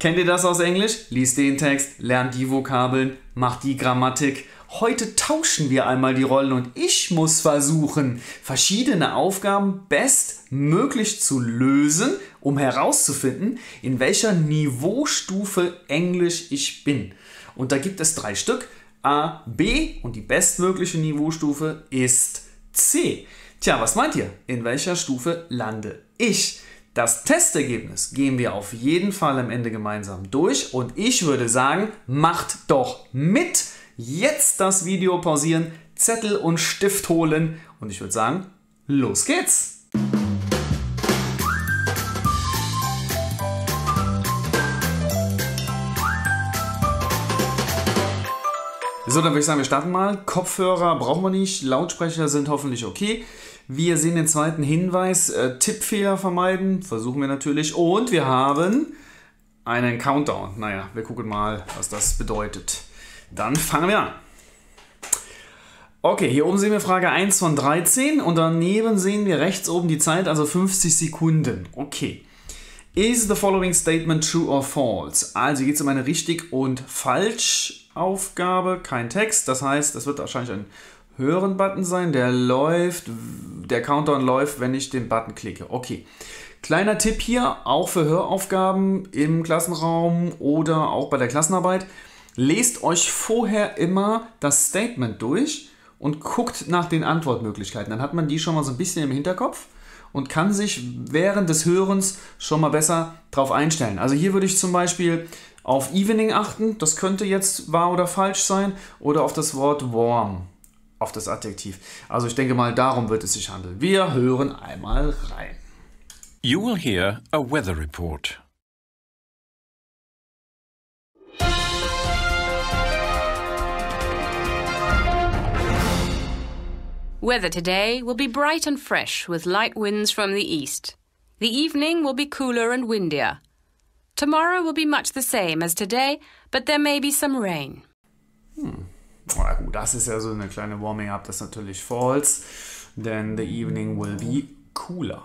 Kennt ihr das aus Englisch? Lies den Text, lernt die Vokabeln, macht die Grammatik. Heute tauschen wir einmal die Rollen und ich muss versuchen, verschiedene Aufgaben bestmöglich zu lösen, um herauszufinden, in welcher Niveaustufe Englisch ich bin. Und da gibt es 3 Stück, A, B und die bestmögliche Niveaustufe ist C. Tja, was meint ihr? In welcher Stufe lande ich? Das Testergebnis gehen wir auf jeden Fall am Ende gemeinsam durch und ich würde sagen, macht doch mit! Jetzt das Video pausieren, Zettel und Stift holen und ich würde sagen, los geht's! So, dann würde ich sagen, wir starten mal. Kopfhörer brauchen wir nicht, Lautsprecher sind hoffentlich okay. Wir sehen den zweiten Hinweis, Tippfehler vermeiden, versuchen wir natürlich. Und wir haben einen Countdown. Naja, wir gucken mal, was das bedeutet. Dann fangen wir an. Okay, hier oben sehen wir Frage 1 von 13 und daneben sehen wir rechts oben die Zeit, also 50 Sekunden. Okay. Is the following statement true or false? Also geht es um eine richtig und falsch Aufgabe, kein Text. Das heißt, das wird wahrscheinlich ein Hören-Button sein, der Countdown läuft, wenn ich den Button klicke. Okay. Kleiner Tipp hier, auch für Höraufgaben im Klassenraum oder auch bei der Klassenarbeit. Lest euch vorher immer das Statement durch und guckt nach den Antwortmöglichkeiten. Dann hat man die schon mal so ein bisschen im Hinterkopf und kann sich während des Hörens schon mal besser drauf einstellen. Also hier würde ich zum Beispiel auf Evening achten, das könnte jetzt wahr oder falsch sein, oder auf das Wort warm, auf das Adjektiv. Also ich denke mal, darum wird es sich handeln. Wir hören einmal rein. You will hear a weather report. Weather today will be bright and fresh with light winds from the east. The evening will be cooler and windier. Tomorrow will be much the same as today, but there may be some rain. Na gut, das ist ja so eine kleine Warming-up, das ist natürlich false, denn the evening will be cooler.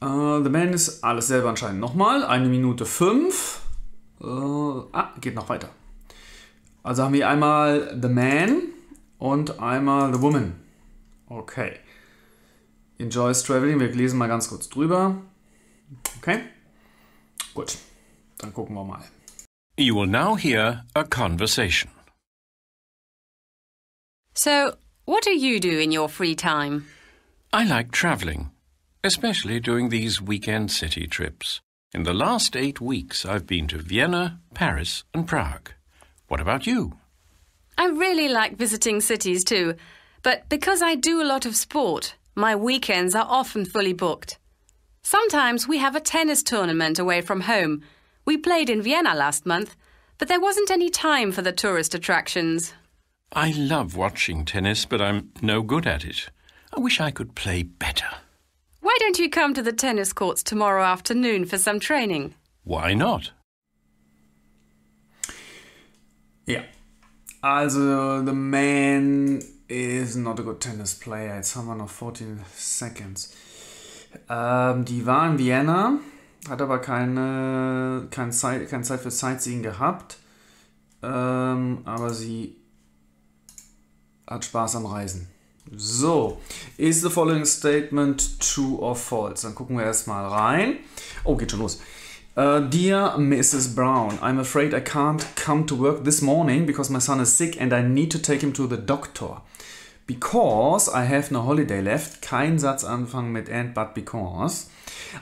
The man ist alles selber anscheinend nochmal, 1 Minute 5. Geht noch weiter. Also haben wir einmal the man und einmal the woman. Okay. Enjoys traveling, wir lesen mal ganz kurz drüber. Okay, gut, dann gucken wir mal. You will now hear a conversation. So, what do you do in your free time? I like travelling, especially during these weekend city trips. In the last 8 weeks, I've been to Vienna, Paris and Prague. What about you? I really like visiting cities too, but because I do a lot of sport, my weekends are often fully booked. Sometimes we have a tennis tournament away from home. We played in Vienna last month, but there wasn't any time for the tourist attractions. I love watching tennis, but I'm no good at it. I wish I could play better. Why don't you come to the tennis courts tomorrow afternoon for some training? Why not? Ja, also the man is not a good tennis player. Jetzt haben wir noch 14 seconds. Die war in Vienna, hat aber keine Zeit für Sightseeing gehabt, aber sie hat Spaß am Reisen. So, is the following statement true or false? Dann gucken wir erstmal rein. Oh, geht schon los. Dear Mrs. Brown, I'm afraid I can't come to work this morning because my son is sick and I need to take him to the doctor. Because I have no holiday left, kein Satz anfangen mit and, but because.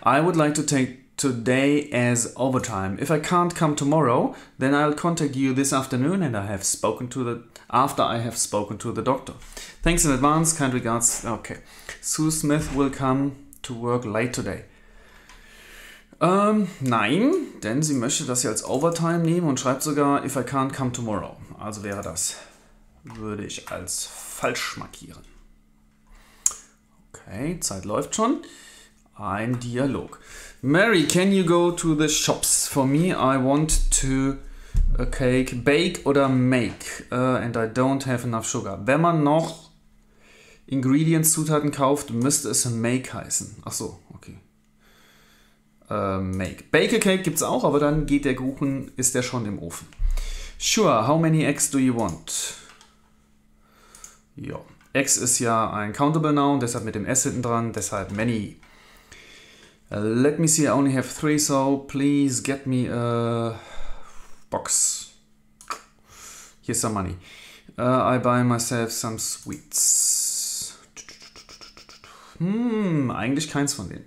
I would like to take today as overtime. If I can't come tomorrow, then I'll contact you this afternoon and after I have spoken to the doctor. Thanks in advance, kind regards. Okay. Sue Smith will come to work late today. Nein, denn sie möchte das hier als Overtime nehmen und schreibt sogar if I can't come tomorrow. Also wäre das, würde ich als falsch markieren. Okay, Zeit läuft schon. Ein Dialog. Mary, can you go to the shops for me? I want to a cake, bake oder make and I don't have enough sugar. Wenn man noch Ingredients, Zutaten kauft, müsste es make heißen. Ach so, okay. make. Bake a cake gibt es auch, aber dann geht der Kuchen, ist der schon im Ofen. Sure, how many eggs do you want? Ja, eggs ist ja ein countable noun, deshalb mit dem S hinten dran, deshalb many. Let me see, I only have 3, so please get me a box. Here's some money. I buy myself some sweets. Eigentlich keins von denen.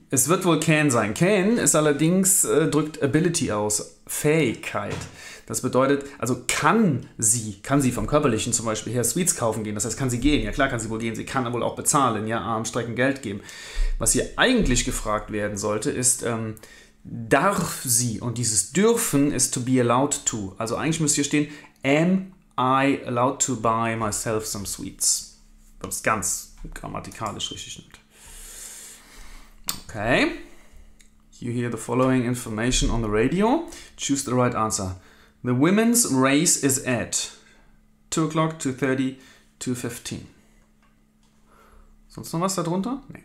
Es wird wohl can sein. Can ist allerdings, drückt Ability aus, Fähigkeit. Das bedeutet, also kann sie vom Körperlichen zum Beispiel her Sweets kaufen gehen. Das heißt, kann sie gehen? Ja klar kann sie wohl gehen. Sie kann wohl auch bezahlen, ja, Armstrecken Geld geben. Was hier eigentlich gefragt werden sollte, ist, darf sie? Und dieses dürfen ist to be allowed to. Also eigentlich müsste hier stehen, am I allowed to buy myself some sweets? Wenn es ganz grammatikalisch richtig nimmt. Okay. You hear the following information on the radio. Choose the right answer. The women's race is at 2 o'clock, 2:30, 2:15. Sonst noch was darunter? Nee.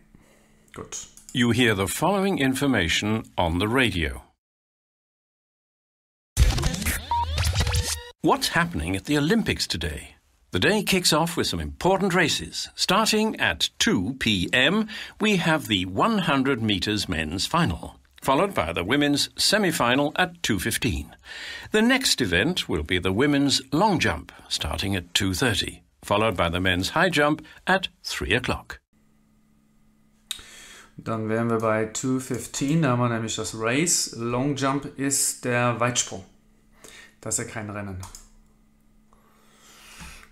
Gut. You hear the following information on the radio. What's happening at the Olympics today? The day kicks off with some important races. Starting at 2 p.m., we have the 100 meters men's final, followed by the women's semi-final at 2:15. The next event will be the women's long jump, starting at 2:30, followed by the men's high jump at 3 o'clock. Dann wären wir bei 2:15, da haben wir nämlich das Race. Long Jump ist der Weitsprung. Das ist ja kein Rennen.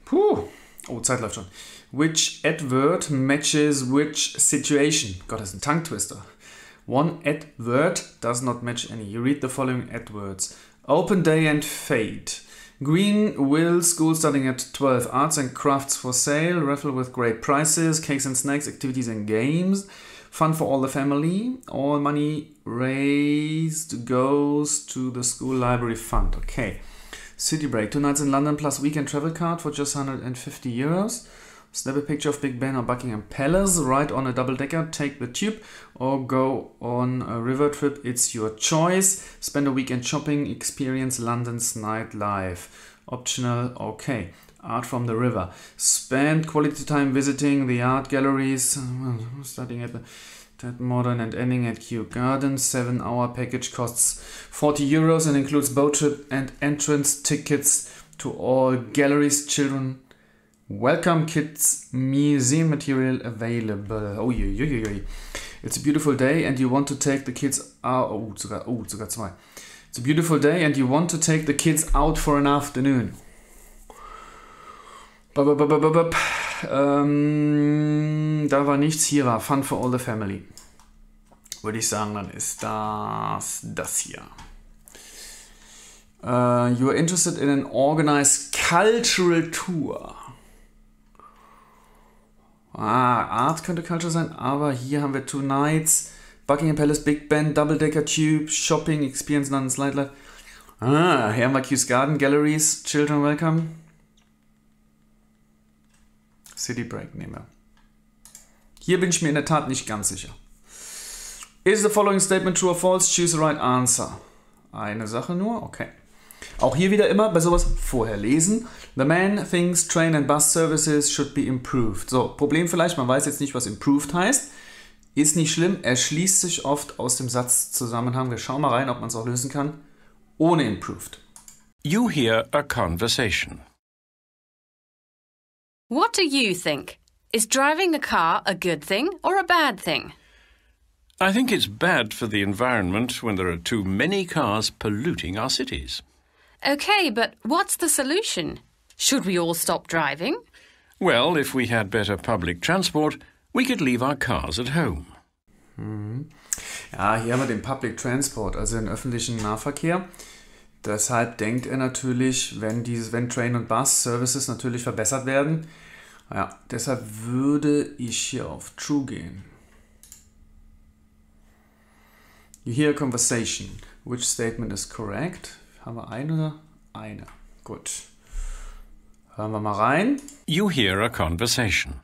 Puh. Oh, Zeit läuft schon. Which advert matches which situation? Gott, das ist ein Tongue-Twister. One advert does not match any. You read the following adwords. Open day and fade. Green will school starting at 12. Arts and crafts for sale. Raffle with great prices. Cakes and snacks. Activities and games. Fun for all the family. All money raised goes to the school library fund. Okay. City break. 2 nights in London plus weekend travel card for just €150. Snap a picture of Big Ben or Buckingham Palace. Ride on a double-decker. Take the tube or go on a river trip. It's your choice. Spend a weekend shopping. Experience London's nightlife. Optional. Okay. Art from the river. Spend quality time visiting the art galleries. Starting at the modern and ending at Kew Gardens. 7-hour package costs €40 and includes boat trip and entrance tickets to all galleries. Children welcome kids. Museum material available. Oh je. It's a beautiful day and you want to take the kids out. Sogar 2. It's a beautiful day and you want to take the kids out for an afternoon. Da war nichts, hier war Fun for all the family. Würde ich sagen, dann ist das hier. You are interested in an organized cultural tour. Art könnte Culture sein, aber hier haben wir 2 nights, Buckingham Palace, Big Ben, Double-Decker Tube, Shopping, Experience London's Nightlife. Herr, mache, Kew Gardens, Galleries, Children welcome. City Break nehmen wir. Hier bin ich mir in der Tat nicht ganz sicher. Is the following statement true or false? Choose the right answer. Eine Sache nur, okay. Auch hier wieder immer bei sowas vorher lesen. The man thinks train and bus services should be improved. So, Problem vielleicht, man weiß jetzt nicht, was improved heißt. Ist nicht schlimm, erschließt sich oft aus dem Satzzusammenhang. Wir schauen mal rein, ob man es auch lösen kann. Ohne improved. You hear a conversation. What do you think? Is driving a car a good thing or a bad thing? I think it's bad for the environment when there are too many cars polluting our cities. Okay, but what's the solution? Should we all stop driving? Well, if we had better public transport, we could leave our cars at home. Ja, hier haben wir den Public Transport, also den öffentlichen Nahverkehr. Deshalb denkt er natürlich, wenn Train- und Bus-Services natürlich verbessert werden, ja, deshalb würde ich hier auf True gehen. You hear a conversation. Which statement is correct? Haben wir eine oder eine? Gut. Hören wir mal rein. You hear a conversation.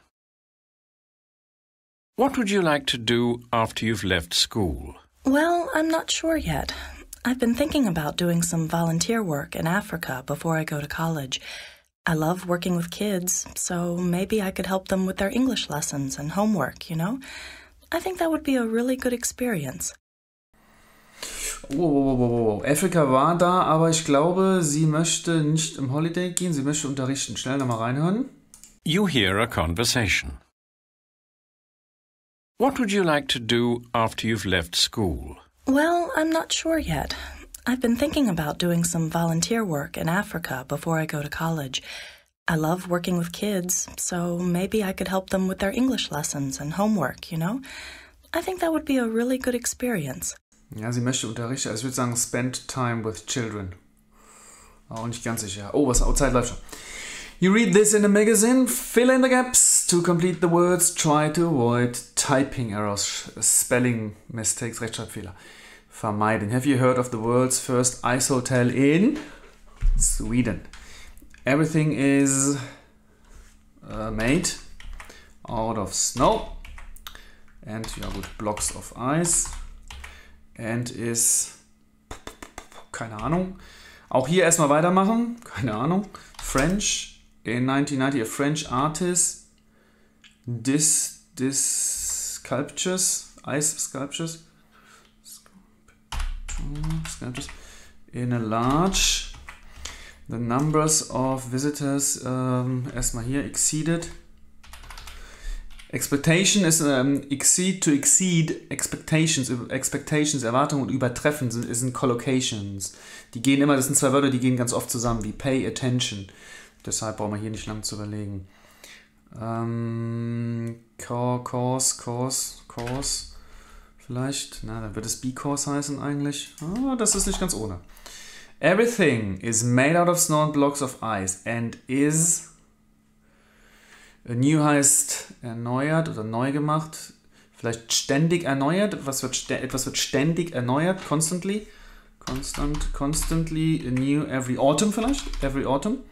What would you like to do after you've left school? Well, I'm not sure yet. I've been thinking about doing some volunteer work in Africa before I go to college. I love working with kids, so maybe I could help them with their English lessons and homework, you know? I think that would be a really good experience. Wow. Afrika war da, aber ich glaube, sie möchte nicht im Holiday gehen, sie möchte unterrichten. Schnell nochmal reinhören. You hear a conversation. What would you like to do after you've left school? Well, I'm not sure yet. I've been thinking about doing some volunteer work in Africa before I go to college. I love working with kids, so maybe I could help them with their English lessons and homework, you know? I think that would be a really good experience. Ja, sie möchte unterrichten. Also ich würde sagen, spend time with children. Auch nicht ganz sicher. Oh, Zeit läuft schon. You read this in a magazine, fill in the gaps to complete the words, try to avoid typing errors, spelling mistakes, Rechtschreibfehler. Vermeiden. Have you heard of the world's first ice hotel in Sweden? Everything is made out of snow and ja gut, blocks of ice and is keine Ahnung. Auch hier erstmal weitermachen, keine Ahnung. French. In 1990, a French artist ice sculptures in a large. The numbers of visitors, erstmal hier, exceeded. Expectation ist exceed, to exceed, expectations, Erwartungen und übertreffen sind collocations. Die gehen immer, das sind zwei Wörter, die gehen ganz oft zusammen, wie pay attention. Deshalb brauchen wir hier nicht lang zu überlegen. Course, vielleicht. Na, dann wird es B-Course heißen eigentlich. Das ist nicht ganz ohne. Everything is made out of snow and blocks of ice and is. New heißt erneuert oder neu gemacht. Vielleicht ständig erneuert. Etwas wird ständig erneuert. Constantly. Constantly new every autumn vielleicht. Every autumn.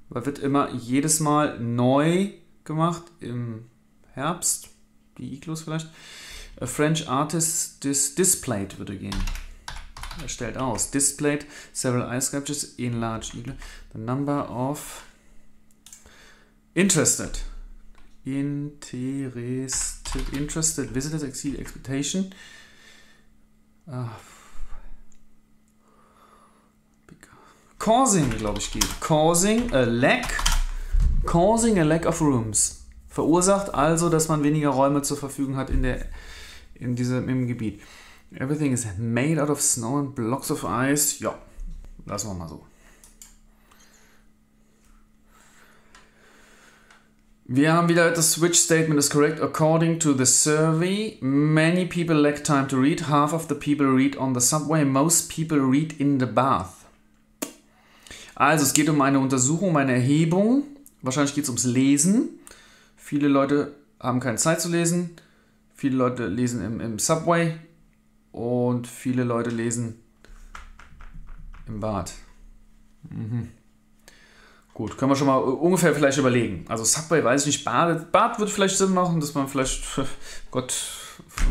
Weil wird immer jedes Mal neu gemacht im Herbst. Die Iglos vielleicht. A French artist displayed würde gehen. Er stellt aus. Displayed several ice sculptures in large iglo. The number of interested visitors exceed expectation. Causing, glaube ich, geht. Causing a lack of rooms. Verursacht also, dass man weniger Räume zur Verfügung hat im Gebiet. Everything is made out of snow and blocks of ice. Ja, lassen wir mal so. Wir haben wieder das Switch Statement is correct. According to the survey, many people lack time to read. Half of the people read on the subway. Most people read in the bath. Also es geht um eine Untersuchung, eine Erhebung. Wahrscheinlich geht es ums Lesen. Viele Leute haben keine Zeit zu lesen. Viele Leute lesen im Subway. Und viele Leute lesen im Bad. Gut, können wir schon mal ungefähr vielleicht überlegen. Also Subway weiß ich nicht, Bad würde vielleicht Sinn machen, dass man vielleicht, Gott,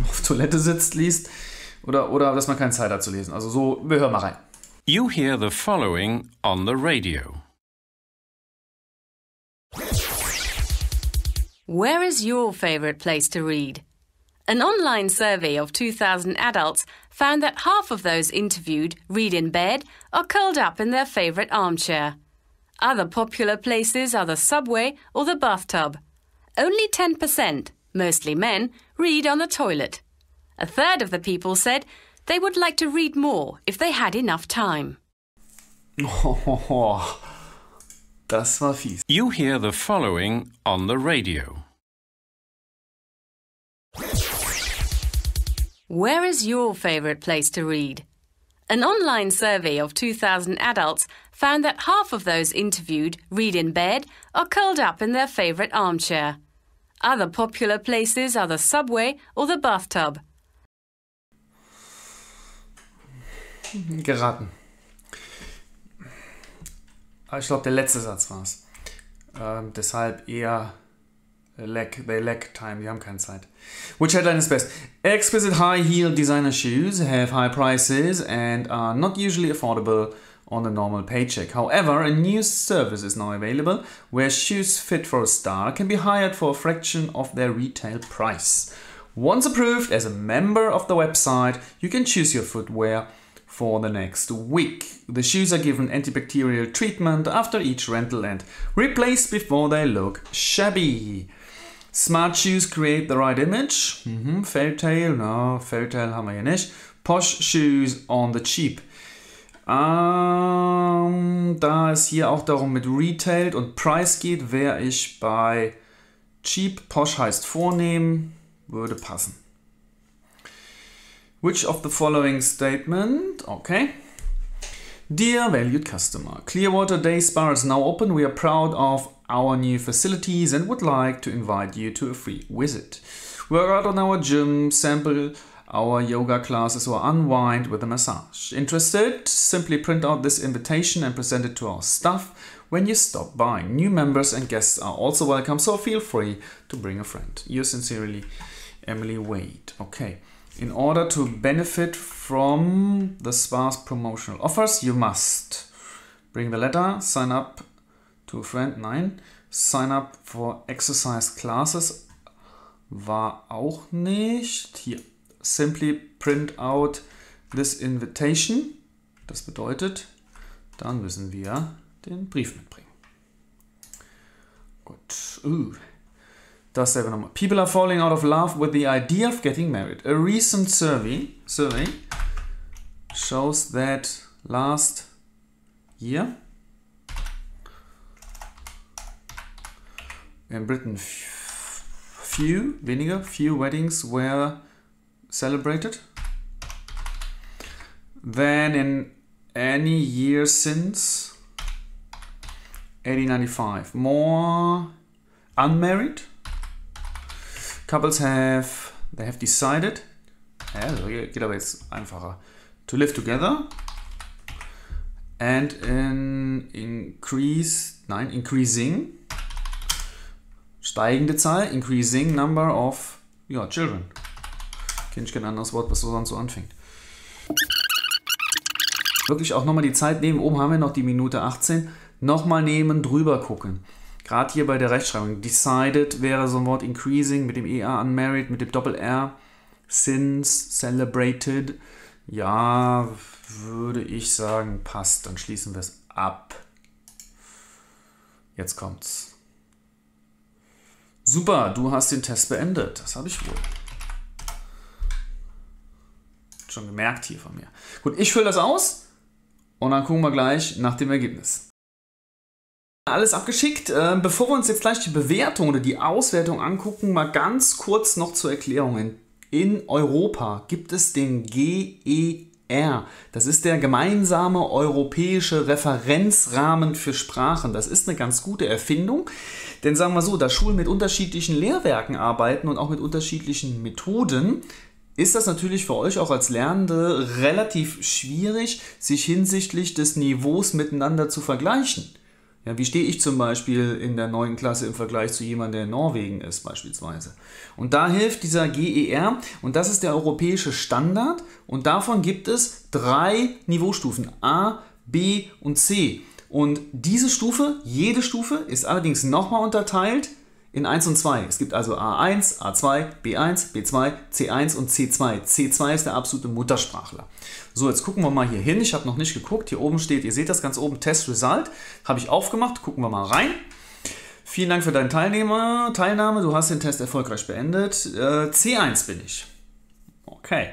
auf Toilette sitzt, liest. Oder dass man keine Zeit hat zu lesen. Also so, wir hören mal rein. You hear the following on the radio. Where is your favourite place to read? An online survey of 2,000 adults found that half of those interviewed read in bed or curled up in their favourite armchair. Other popular places are the subway or the bathtub. Only 10%, mostly men, read on the toilet. A third of the people said they would like to read more if they had enough time. Das war fies. You hear the following on the radio. Where is your favourite place to read? An online survey of 2,000 adults found that half of those interviewed read in bed or curled up in their favourite armchair. Other popular places are the subway or the bathtub. Geraten. Ich glaube, der letzte Satz war es. Deshalb eher They lack time, die haben keine Zeit. Which headline is best? Exquisite high-heel designer shoes have high prices and are not usually affordable on a normal paycheck. However, a new service is now available where shoes fit for a star can be hired for a fraction of their retail price. Once approved as a member of the website, you can choose your footwear for the next week. The shoes are given antibacterial treatment after each rental and replaced before they look shabby. Smart shoes create the right image. Fairytale, no, Fairytale haben wir hier nicht. Posh shoes on the cheap. Da es hier auch darum mit Retailed und Price geht, wäre ich bei cheap. Posh heißt vornehm, würde passen. Which of the following statement? Okay. Dear valued customer, Clearwater Day Spa is now open. We are proud of our new facilities and would like to invite you to a free visit. Work out on our gym, sample our yoga classes or unwind with a massage. Interested? Simply print out this invitation and present it to our staff when you stop by. New members and guests are also welcome, so feel free to bring a friend. Yours sincerely, Emily Wade. Okay. In order to benefit from the spa's promotional offers, you must bring the letter, sign up to a friend, nein, sign up for exercise classes, war auch nicht. Hier, simply print out this invitation, das bedeutet, dann müssen wir den Brief mitbringen. Gut, dasselbe nochmal. People are falling out of love with the idea of getting married. A recent survey shows that last year in Britain few weddings were celebrated than in any year since 1895. More unmarried couples have decided, geht aber jetzt einfacher, to live together and increasing, steigende Zahl, increasing number of children. Kenn ich kein anderes Wort, was so sonst so anfängt. Wirklich auch nochmal die Zeit nehmen, oben haben wir noch die Minute 18, nochmal nehmen, drüber gucken. Gerade hier bei der Rechtschreibung. Decided wäre so ein Wort increasing mit dem ER, unmarried mit dem Doppel-R, since, celebrated. Ja, würde ich sagen, passt. Dann schließen wir es ab. Jetzt kommt's. Super, du hast den Test beendet. Das habe ich wohl schon gemerkt hier von mir. Gut, ich fülle das aus und dann gucken wir gleich nach dem Ergebnis. Alles abgeschickt. Bevor wir uns jetzt gleich die Bewertung oder die Auswertung angucken, mal ganz kurz noch zur Erklärung. In Europa gibt es den GER. Das ist der gemeinsame europäische Referenzrahmen für Sprachen. Das ist eine ganz gute Erfindung, denn sagen wir so, da Schulen mit unterschiedlichen Lehrwerken arbeiten und auch mit unterschiedlichen Methoden, ist das natürlich für euch auch als Lernende relativ schwierig, sich hinsichtlich des Niveaus miteinander zu vergleichen. Ja, wie stehe ich zum Beispiel in der 9. Klasse im Vergleich zu jemandem, der in Norwegen ist beispielsweise. Und da hilft dieser GER und das ist der europäische Standard und davon gibt es 3 Niveaustufen, A, B und C. Und diese Stufe, jede Stufe ist allerdings nochmal unterteilt in 1 und 2. Es gibt also A1, A2, B1, B2, C1 und C2. C2 ist der absolute Muttersprachler. So, jetzt gucken wir mal hier hin. Ich habe noch nicht geguckt. Hier oben steht, ihr seht das ganz oben, Test Result. Habe ich aufgemacht. Gucken wir mal rein. Vielen Dank für deine Teilnahme. Du hast den Test erfolgreich beendet. C1 bin ich. Okay.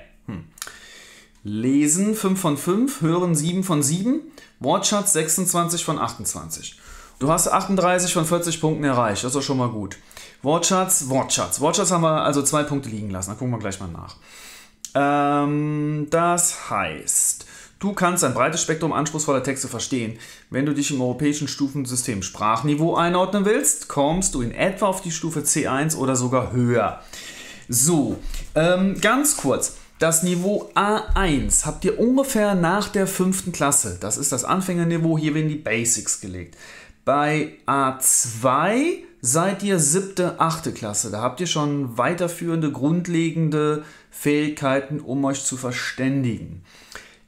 Lesen 5 von 5, Hören 7 von 7, Wortschatz 26 von 28. Du hast 38 von 40 Punkten erreicht, das ist doch schon mal gut. Wortschatz haben wir also 2 Punkte liegen lassen, da gucken wir gleich mal nach. Das heißt, du kannst ein breites Spektrum anspruchsvoller Texte verstehen. Wenn du dich im europäischen Stufensystem Sprachniveau einordnen willst, kommst du in etwa auf die Stufe C1 oder sogar höher. So, ganz kurz. Das Niveau A1 habt ihr ungefähr nach der 5. Klasse. Das ist das Anfängerniveau, hier werden die Basics gelegt. Bei A2 seid ihr 7., 8. Klasse. Da habt ihr schon weiterführende, grundlegende Fähigkeiten, um euch zu verständigen.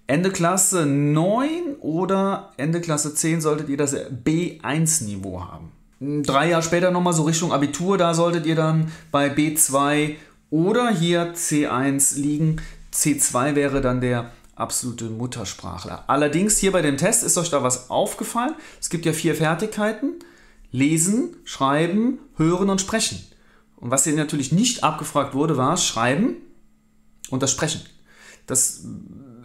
Ende Klasse 9 oder Ende Klasse 10 solltet ihr das B1-Niveau haben. 3 Jahre später nochmal so Richtung Abitur, da solltet ihr dann bei B2 oder hier C1 liegen. C2 wäre dann der absolute Muttersprachler. Allerdings hier bei dem Test ist euch da was aufgefallen. Es gibt ja 4 Fertigkeiten. Lesen, Schreiben, Hören und Sprechen. Und was hier natürlich nicht abgefragt wurde, war Schreiben und das Sprechen. Das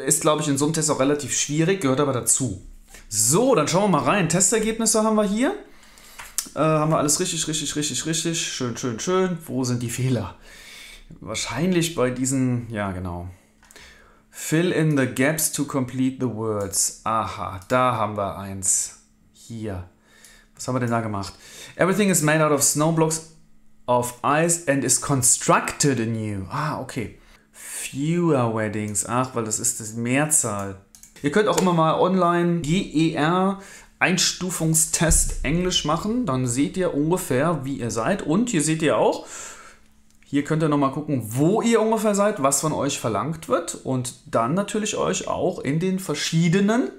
ist, glaube ich, in so einem Test auch relativ schwierig, gehört aber dazu. So, dann schauen wir mal rein. Testergebnisse haben wir hier. Haben wir alles richtig. Schön. Wo sind die Fehler? Wahrscheinlich bei diesen, ja genau. Fill in the gaps to complete the words. Aha, da haben wir eins. Hier. Was haben wir denn da gemacht? Everything is made out of snow blocks of ice and is constructed anew. Ah, okay. Fewer weddings. Ach, weil das ist die Mehrzahl. Ihr könnt auch immer mal online GER Einstufungstest Englisch machen. Dann seht ihr ungefähr, wie ihr seid. Und hier seht ihr auch, hier könnt ihr nochmal gucken, wo ihr ungefähr seid, was von euch verlangt wird. Und dann natürlich euch auch in den verschiedenen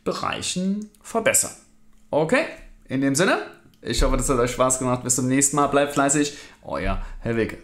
Bereichen verbessern. Okay? In dem Sinne, ich hoffe, das hat euch Spaß gemacht. Bis zum nächsten Mal. Bleibt fleißig. Euer Herr Wilke.